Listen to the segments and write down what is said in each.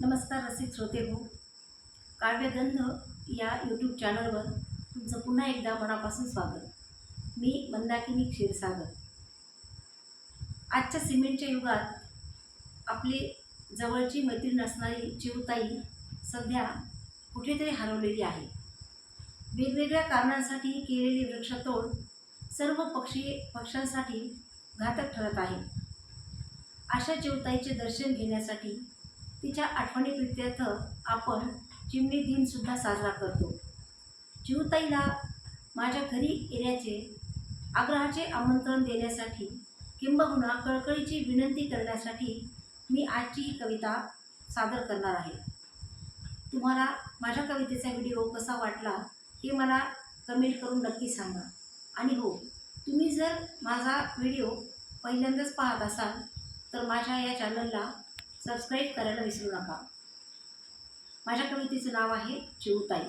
नमस्कार रसिक श्रोते हो. काव्यगंध या यूट्यूब चॅनलवर तुमचं पुन्हा एकदा मनापासून स्वागत. मी मंदाकिनी क्षीरसागर. आजच्या सिमेंटच्या युगात आपली जवळची मैत्रीण असणारी चिवताई सध्या कुठेतरी हरवलेली आहे. वेगवेगळ्या कारणांसाठी केलेली वृक्षतोड सर्व पक्ष्यांसाठी घातक ठरत आहे. अशा चिवताईचे दर्शन घेण्यासाठी तिच्या आठवणीप्रित्यर्थ आपण चिमणी दिनसुद्धा साजरा करतो. चिवताईला माझ्या घरी येण्याचे आग्रहाचे आमंत्रण देण्यासाठी किंबहुना कळकळीची विनंती करण्यासाठी मी आजची ही कविता सादर करणार आहे. तुम्हाला माझ्या कवितेचा व्हिडिओ कसा वाटला हे मला कमेंट करून नक्की सांगा. आणि हो, तुम्ही जर माझा व्हिडिओ पहिल्यांदाच पाहत असाल तर माझ्या या चॅनलला सबस्क्राईब करायला विसरू नका. माझ्या कवितेचं नाव आहे चिवताई.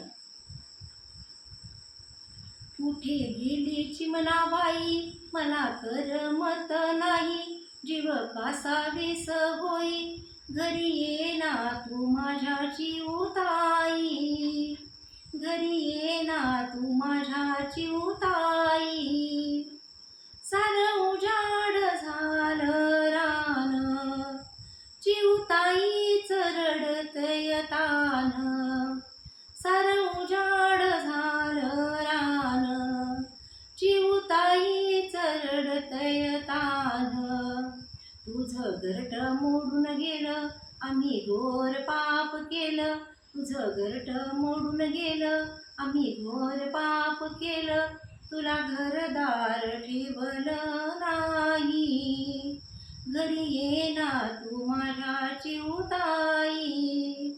कुठे गेली चिमणाबाई मला करमत नाही, जीव कासा वेस होई घरी ये ना तू माझ्या चिवताई, घरी ये ना तू माझ्या चिवताई. सारं उजाड झालं रान चिवताईच रडतय तान, सारं उजाड झालं रान चिवताईच रडतय तान. तुझं घरट मोडून गेलं आम्ही घोर पाप केलं, तुझं घरट मोडून गेलं आम्ही घोर पाप केलं, तुला घरदार ठेवलं नाही, घरी ये ना तू माझ्या चिवताई.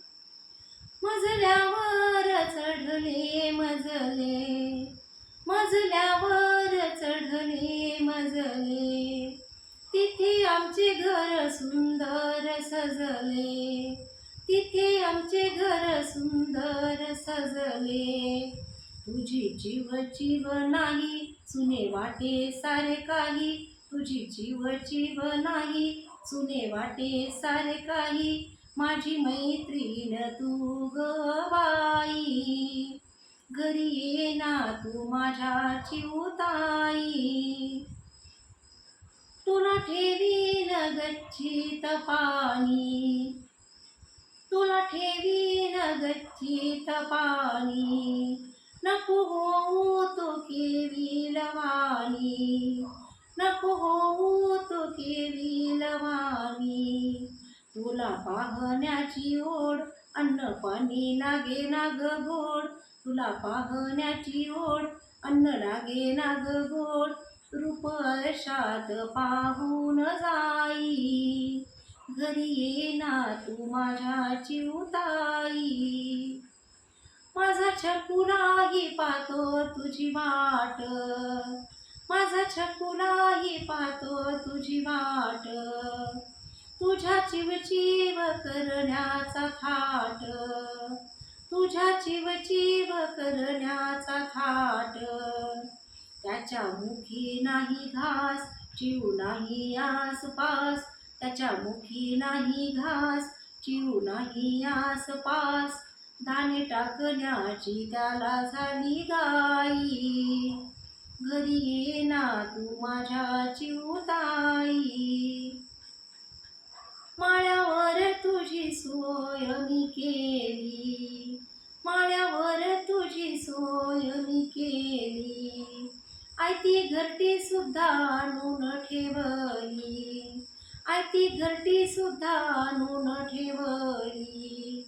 मजल्यावर चढले मजले, मजल्यावर चढले मजले, तिथे आमचे घर सुंदर सजले, तिथे आमचे घर सुंदर सजले. तुझी जीव जीव नाही सुने वाटे सारे काही, तुझी जीव जीव नाही सुने वाटे सारे काही, माझी मैत्रीण तू ग बाई, घरी ये ना तू माझ्या चिवताई. तुला ठेवीन गच्चीत पाणी, तुला ठेवीन गच्चीत पाणी, नको होऊ तो केवी लवानी, नको होऊ तो केवी लवानी. तुला पाहण्याची ओढ अन्न पाणी लागे ना ग गोड, तुला पाहण्याची ओढ अन्न लागे ना ग गोड, रूप अर्शात पाहून जाई, घरी ये ना तू माझ्या चिवताई. माझा छकुलाही पाहतो तुझी वाट, माझा छकुलाही पाहतो तुझी वाट, तुझ्या चिवचिव करण्याचा थाट, तुझ्या चिवचिव करण्याचा थाट. त्याच्या मुखी नाही घास चिव नाही आसपास, त्याच्या मुखी नाही घास चिव नाही आसपास, दाणे टाकण्याची त्याला झाली गाई, घरी ये ना तू माझ्या चिवताई. माळ्यावर तुझी सोय मी केली, माळ्यावर तुझी सोय मी केली, आयती घरटी सुद्धा आणून ठेवली, आयती घरटी सुद्धा आणून ठेवली.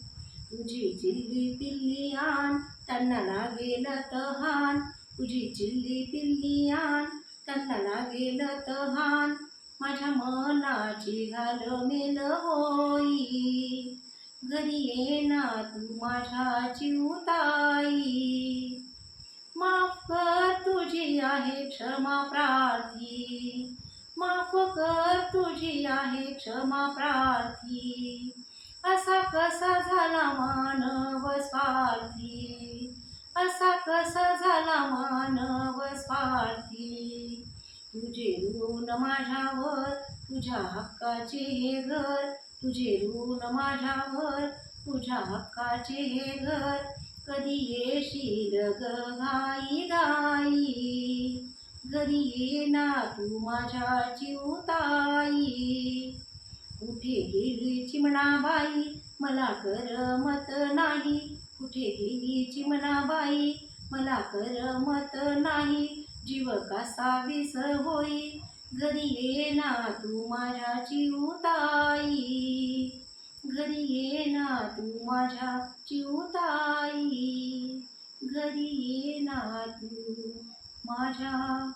तुझी चिल्ली पिल्ली आण त्यांना लागेल तहान, तुझी चिल्ली पिल्ली आण त्यांना लागेल तहान, माझ्या मनाची घालमेल होई, घरी ये ना तू माझ्या चिवताई. माफ कर तुझी आहे क्षमा प्रार्थी, माफ कर तुझी आहे क्षमा प्रार्थी, असा कसा झाला मानव स्वार्थी, असा कसा झाला मानव स्वार्थी. तुझे ऋण माझ्यावर तुझ्या हक्काचे हे घर, तुझे ऋण माझ्यावर. तुझ्या हक्काचे हे घर, कधी येशील ग घाई घाई. घरी ये ना तू माझ्या चिऊताई. कुठे गेली चिमणाबाई, मला करमत नाही. कुठे गेली चिमणाबाई, मला करमत नाही. जीव कसा विस होई, घरी ये ना तू माझ्या चिऊताई. घरी ये ना तू माझ्या चिऊताई. घरी ये ना तू माझ्या